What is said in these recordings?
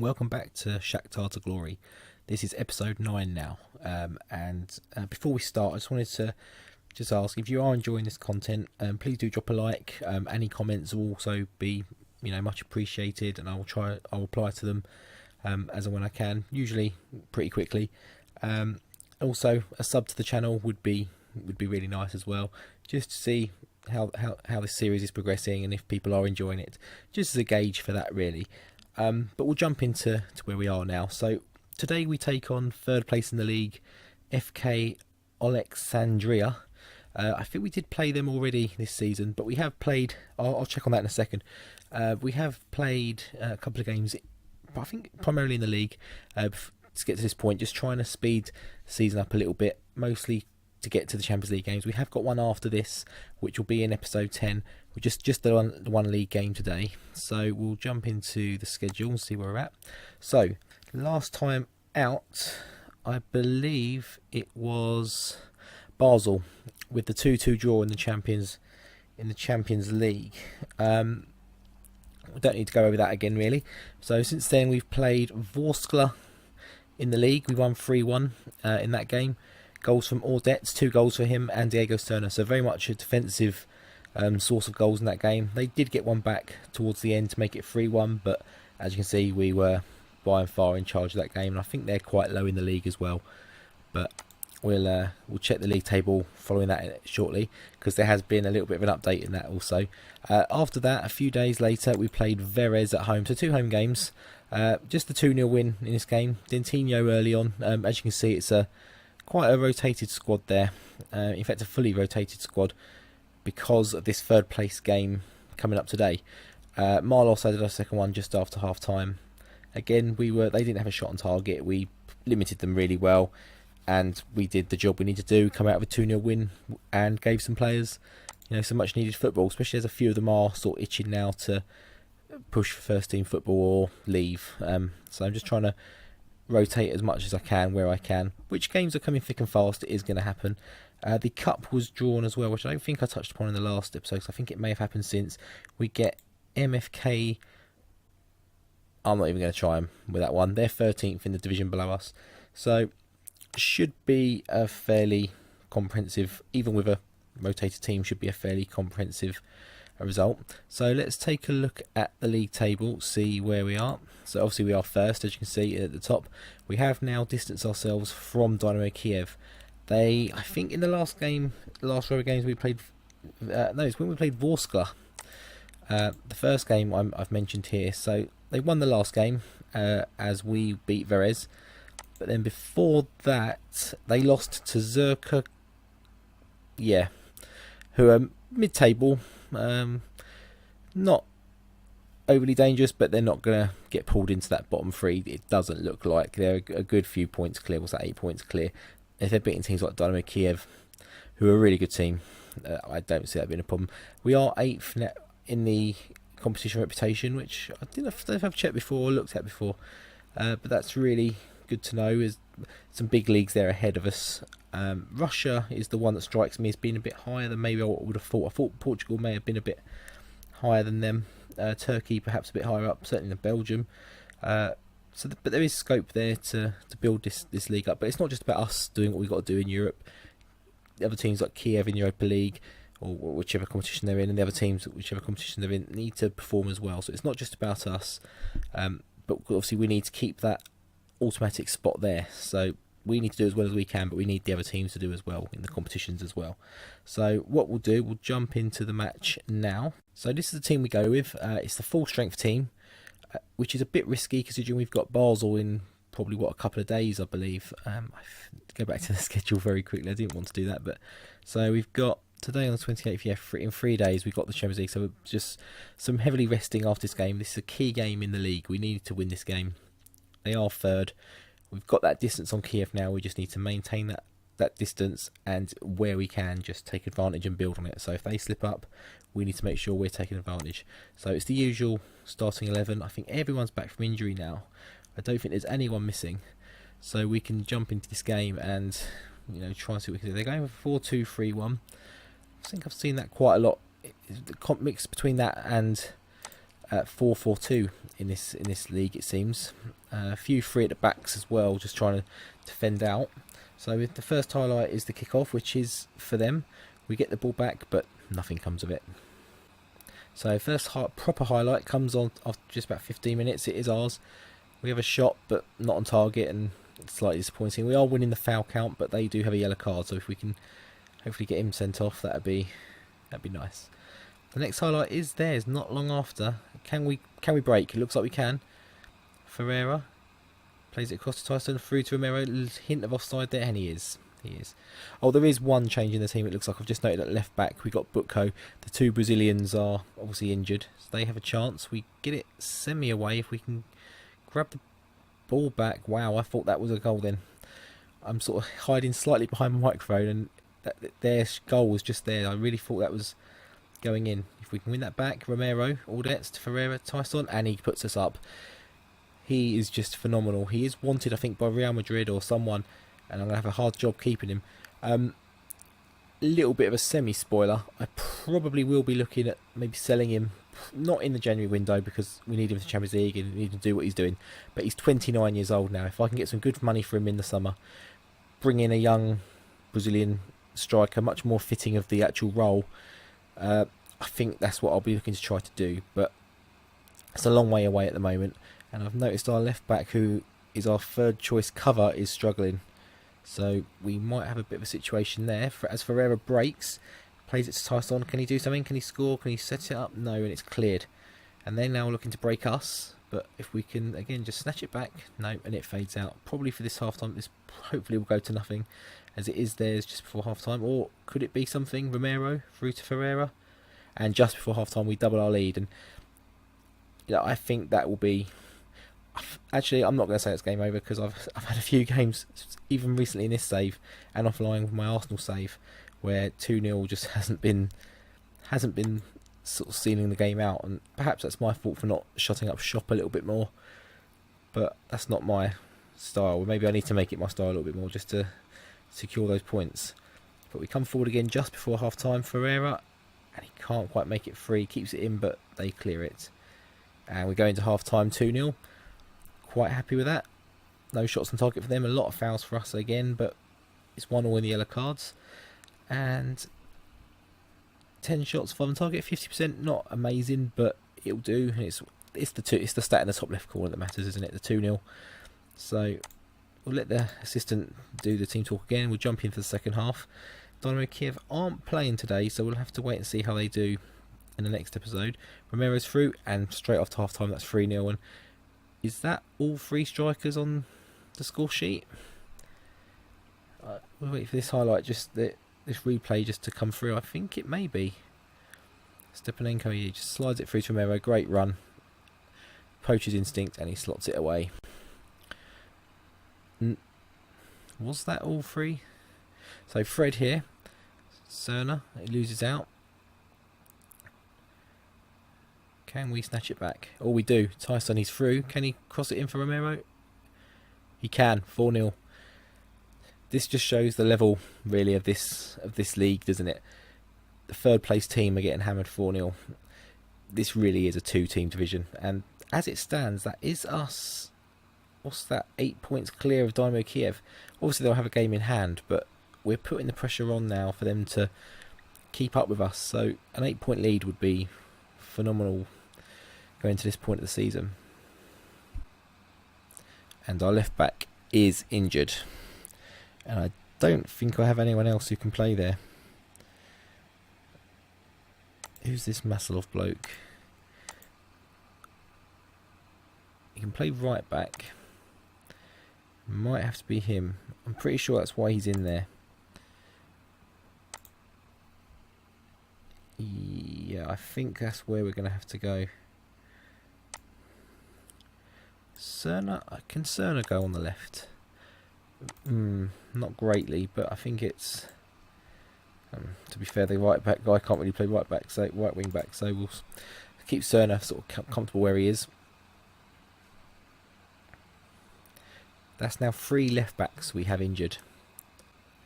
and welcome back to Shakhtar to Glory. This is episode 9 now, and before we start, I just wanted to ask if you are enjoying this content, please do drop a like. Any comments will also be much appreciated, and I'll reply to them as and when I can, usually pretty quickly. Also, a sub to the channel would be really nice as well, just to see how this series is progressing and if people are enjoying it, just as a gauge for that really. But we'll jump into where we are now. So today we take on third place in the league, FK Oleksandriya. I think we did play them already this season, but we have played, I'll check on that in a second. We have played a couple of games, I think primarily in the league, to get to this point, just trying to speed the season up a little bit, mostly to get to the Champions League games. We have got one after this, which will be in episode 10. We're just the one league game today, so we'll jump into the schedule and see where we're at. So last time out, I believe it was Basel with the 2-2 draw in the Champions League. We don't need to go over that again really. So since then we've played Worsens in the league. We won 3-1 in that game. Goals from Ordets, 2 goals for him, and Diego Sterner. So very much a defensive source of goals in that game. They did get one back towards the end to make it 3-1, but as you can see, we were by and far in charge of that game, and I think they're quite low in the league as well. But we'll check the league table following that shortly, because there has been a little bit of an update in that also. After that, a few days later, we played Worsens at home, so 2 home games. Just the 2-0 win in this game. Dentino early on. As you can see, it's quite a rotated squad there. In fact, a fully rotated squad, because of this third place game coming up today. Marlos added our second one just after half time. Again, they didn't have a shot on target. We limited them really well, and we did the job we needed to do. Come out with a 2-0 win and gave some players some much needed football, especially as a few of them are sort of itching now to push for first team football or leave. So I'm just trying to rotate as much as I can where I can. Which games are coming thick and fast, it is going to happen. The cup was drawn as well, which I don't think I touched upon in the last episode, so I think it may have happened since. We get MFK. I'm not even going to try them with that one. They're 13th in the division below us, so should be a fairly comprehensive, even with a rotated team, should be a fairly comprehensive result. So let's take a look at the league table, see where we are. So obviously we are first, as you can see at the top. We have now distanced ourselves from Dynamo Kiev. I think in the last row of games we played, it's when we played Worsens. The first game I've mentioned here. So they won the last game as we beat Worsens. But then before that, they lost to Zerka, who are mid-table. Not overly dangerous, but they're not going to get pulled into that bottom 3. It doesn't look like. They're a good few points clear. What's that, 8 points clear? If they're beating teams like Dynamo Kiev, who are a really good team, I don't see that being a problem. We are 8th in the competition reputation, which I don't know if I've checked before or looked at before, but that's really good to know. There's some big leagues there ahead of us. Russia is the one that strikes me as being a bit higher than maybe I would have thought. I thought Portugal may have been a bit higher than them. Turkey perhaps a bit higher up, certainly than Belgium. But there is scope there to build this league up. But it's not just about us doing what we've got to do in Europe. The other teams like Kiev in Europa League, or whichever competition they're in, and the other teams, whichever competition they're in, need to perform as well. So it's not just about us. But obviously we need to keep that automatic spot there. So we need to do as well as we can, but we need the other teams to do as well in the competitions as well. So what we'll do, we'll jump into the match now. So this is the team we go with. It's the full strength team, which is a bit risky considering we've got Basel in probably a couple of days, I believe. I go back to the schedule very quickly. I didn't want to do that, but so we've got today on the 28th. In 3 days we've got the Champions League. So we're just some heavily resting after this game. This is a key game in the league. We need to win this game. They are third. We've got that distance on Kiev now. We just need to maintain that distance, and where we can just take advantage and build on it. So if they slip up, we need to make sure we're taking advantage. So it's the usual starting 11. I think everyone's back from injury now. I don't think there's anyone missing, so we can jump into this game and try and see what we can do. They're going for 4-2-3-1. I think I've seen that quite a lot. The mix between that and at 4-4-2 in this league, it seems. A few free at the backs as well, just trying to defend out. So the first highlight is the kick-off, which is for them. We get the ball back, but nothing comes of it. So first proper highlight comes on after just about 15 minutes. It is ours. We have a shot, but not on target, and it's slightly disappointing. We are winning the foul count, but they do have a yellow card, so if we can hopefully get him sent off, that'd be nice. The next highlight is theirs, not long after. Can we break? It looks like we can. Ferreira plays it across to Tyson, through to Romero. Hint of offside there, and he is. Oh, there is one change in the team. It looks like I've just noted at left back we got Butko. The two Brazilians are obviously injured, so they have a chance. We get it semi away if we can grab the ball back. Wow, I thought that was a goal then. I'm sort of hiding slightly behind my microphone, and their goal was just there. I really thought that was going in. If we can win that back, Romero, Donetsk, Ferreira, Tyson, and he puts us up. He is just phenomenal. He is wanted, I think, by Real Madrid or someone, and I'm going to have a hard job keeping him. A little bit of a semi-spoiler. I probably will be looking at maybe selling him, not in the January window because we need him for the Champions League and we need him to do what he's doing. But he's 29 years old now. If I can get some good money for him in the summer, bring in a young Brazilian striker, much more fitting of the actual role, I think that's what I'll be looking to try to do. But it's a long way away at the moment. And I've noticed our left back, who is our third choice cover, is struggling. So we might have a bit of a situation there. As Ferreira breaks, plays it to Tyson. Can he do something? Can he score? Can he set it up? No, and it's cleared. And they're now looking to break us. But if we can, again, just snatch it back. No, and it fades out. Probably for this half-time, this hopefully will go to nothing, as it is theirs just before half-time. Or could it be something? Romero through to Ferreira. And just before half-time, we double our lead. And I think that will be... Actually, I'm not going to say it's game over, because I've had a few games, even recently in this save and offline with my Arsenal save, where 2-0 just hasn't been sort of sealing the game out, and perhaps that's my fault for not shutting up shop a little bit more. But that's not my style. Maybe I need to make it my style a little bit more just to secure those points. But we come forward again just before half time. Ferreira, and he can't quite make it free. Keeps it in, but they clear it, and we go into half time 2-0. Quite happy with that. No shots on target for them. A lot of fouls for us again, but it's 1-1 in the yellow cards. And 10 shots, 5 on target, 50%. Not amazing, but it'll do. And it's the stat in the top left corner that matters, isn't it? The 2-0. So we'll let the assistant do the team talk again. We'll jump in for the second half. Dynamo Kiev aren't playing today, so we'll have to wait and see how they do in the next episode. Romero's through, and straight off to half time, that's 3-0. And is that all three strikers on the score sheet? We'll wait for this highlight, this replay just to come through. I think it may be. Stepanenko here just slides it through to Romero. Great run. Poacher's instinct, and he slots it away. Was that all three? So Fred here. Cerner, he loses out. Can we snatch it back? Oh, we do. Tyson, he's through. Can he cross it in for Romero? He can. 4-0. This just shows the level, really, of this league, doesn't it? The third place team are getting hammered 4-0. This really is a two-team division. And as it stands, that is us. What's that? 8 points clear of Dynamo Kiev. Obviously, they'll have a game in hand, but we're putting the pressure on now for them to keep up with us. So an 8-point lead would be phenomenal going to this point of the season. And our left back is injured, and I don't think I have anyone else who can play there. Who's this Maslov bloke? He can play right back. Might have to be him. I'm pretty sure that's why he's in there. Yeah, I think that's where we're going to have to go. Cerner, can Cerner go on the left? Not greatly, but I think it's... to be fair, the right back guy can't really play right back, so right wing back. So we'll keep Cerner sort of comfortable where he is. That's now 3 left backs we have injured.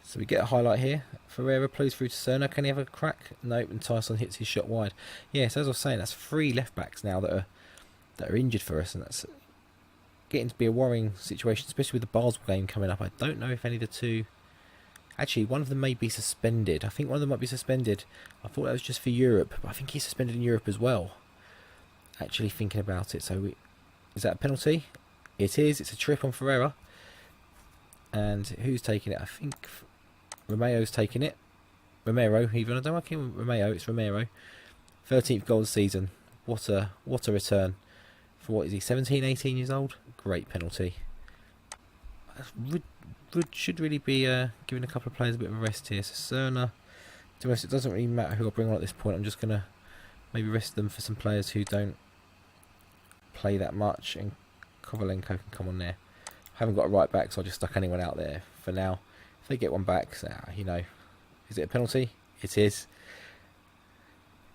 So we get a highlight here. Ferreira plays through to Cerner. Can he have a crack? Nope, and Tyson hits his shot wide. Yes, as I was saying, that's 3 left backs now that are that are injured for us, and that's getting to be a worrying situation, especially with the Basel game coming up. I don't know if any of the two... Actually, one of them may be suspended. I think one of them might be suspended. I thought that was just for Europe, but I think he's suspended in Europe as well. Actually thinking about it. So, is that a penalty? It is. It's a trip on Ferreira. And who's taking it? I think Romeo's taking it. Romero, even. I don't like him. Romeo, it's Romero. 13th goal of the season. What a return. For what is he, 17, 18 years old? Great penalty. Should really be giving a couple of players a bit of a rest here. So Cerna, to be honest, it doesn't really matter who I bring on at this point. I'm just going to maybe rest them for some players who don't play that much, and Kovalenko can come on there. I haven't got a right back, so I just stuck anyone out there for now. If they get one back, so, is it a penalty? It is.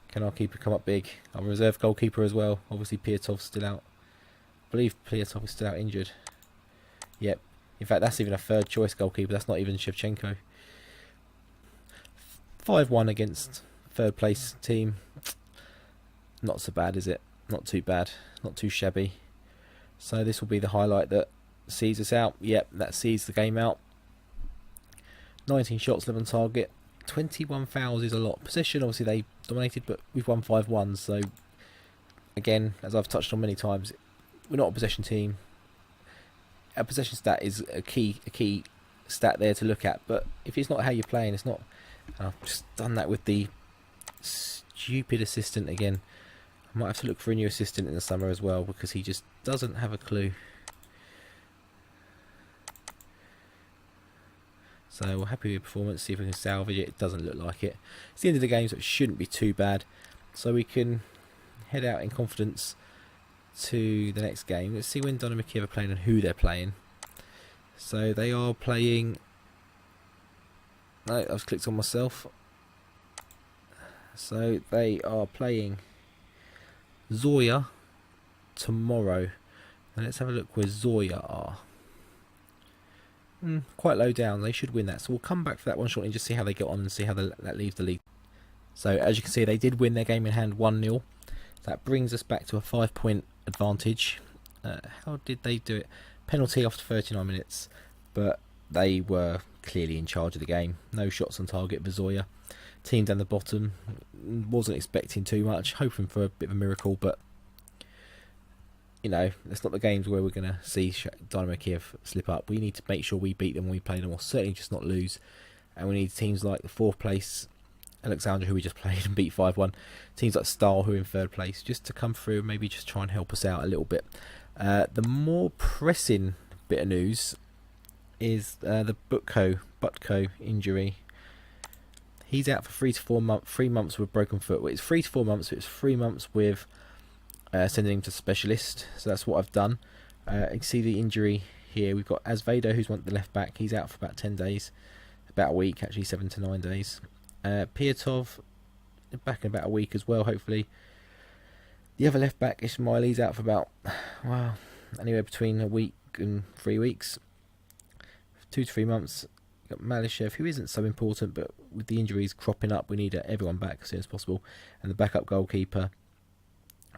Can our keeper come up big? Our reserve goalkeeper as well. Obviously, Pietov's still out. I believe Pietov is still out injured. Yep. In fact, that's even a third choice goalkeeper. That's not even Shevchenko. 5-1 against third place team. Not so bad, is it? Not too bad. Not too shabby. So this will be the highlight that sees us out. Yep, that sees the game out. 19 shots, 11 target. 21 fouls is a lot. Possession, obviously they dominated, but we've won 5-1. So again, as I've touched on many times, we're not a possession team. A possession stat is a key stat there to look at, but if it's not how you're playing, it's not. I've just done that with the stupid assistant again. I might have to look for a new assistant in the summer as well, because he just doesn't have a clue. So we're happy with the performance, see if we can salvage it. It doesn't look like it. It's the end of the game, so it shouldn't be too bad. So we can head out in confidence to the next game. Let's see when Dynamo Kiev are playing and who they're playing. So they are playing... No, I've clicked on myself. So they are playing Zoya tomorrow. And let's have a look where Zoya are. Quite low down. They should win that. So we'll come back for that one shortly and just see how they get on and see how that leaves the league. So as you can see, they did win their game in hand 1-0. That brings us back to a 5-point advantage. How did they do it? Penalty after 39 minutes, but they were clearly in charge of the game. No shots on target for Zoya. Team down the bottom, wasn't expecting too much, hoping for a bit of a miracle, but it's not the games where we're going to see Dynamo Kiev slip up. We need to make sure we beat them when we play them, or certainly just not lose. And we need teams like the 4th place Oleksandriya, who we just played and beat 5-1, teams like Stahl, who are in 3rd place, just to come through and maybe just try and help us out a little bit. The more pressing bit of news is the Butko injury. He's out for 3 months with broken foot. Well, it's 3 to 4 months, but it's 3 months with sending him to specialist. So that's what I've done. You can see the injury here. We've got Azvedo, who's the left back. He's out for about 10 days, about a week actually, 7 to 9 days. Pietov back in about a week as well, hopefully. The other left back, Ismail, he's out for about anywhere between a week and 3 weeks, 2 to 3 months. Got Malishev, who isn't so important, but with the injuries cropping up, we need everyone back as soon as possible. And the backup goalkeeper,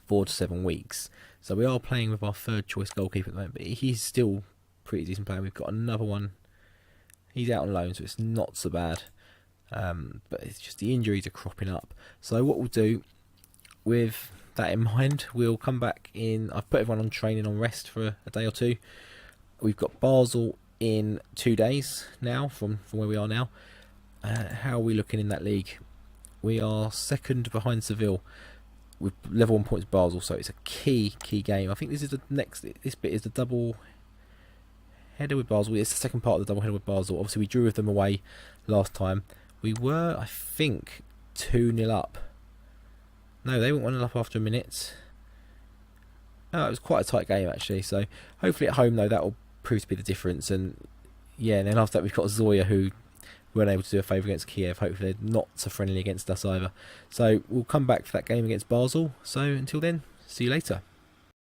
4 to 7 weeks. So we are playing with our 3rd choice goalkeeper at the moment, but he's still a pretty decent player. We've got another one. He's out on loan, so it's not so bad. But it's just the injuries are cropping up. So what we'll do with that in mind, we'll come back in. I've put everyone on training on rest for a day or two. We've got Basel in 2 days now from where we are now. How are we looking in that league? We are 2nd behind Seville with level 1 points Basel, so it's a key game. I think this is this bit is the double header with Basel. It's the 2nd part of the double header with Basel. Obviously we drew with them away last time. We were, I think, 2-0 up. No, they went 1-0 up after a minute. Oh, it was quite a tight game actually. So hopefully at home though that will prove to be the difference. And yeah, and then after that we've got Zoya, who weren't able to do a favour against Kiev. Hopefully they're not so friendly against us either. So we'll come back for that game against Basel. So until then, see you later.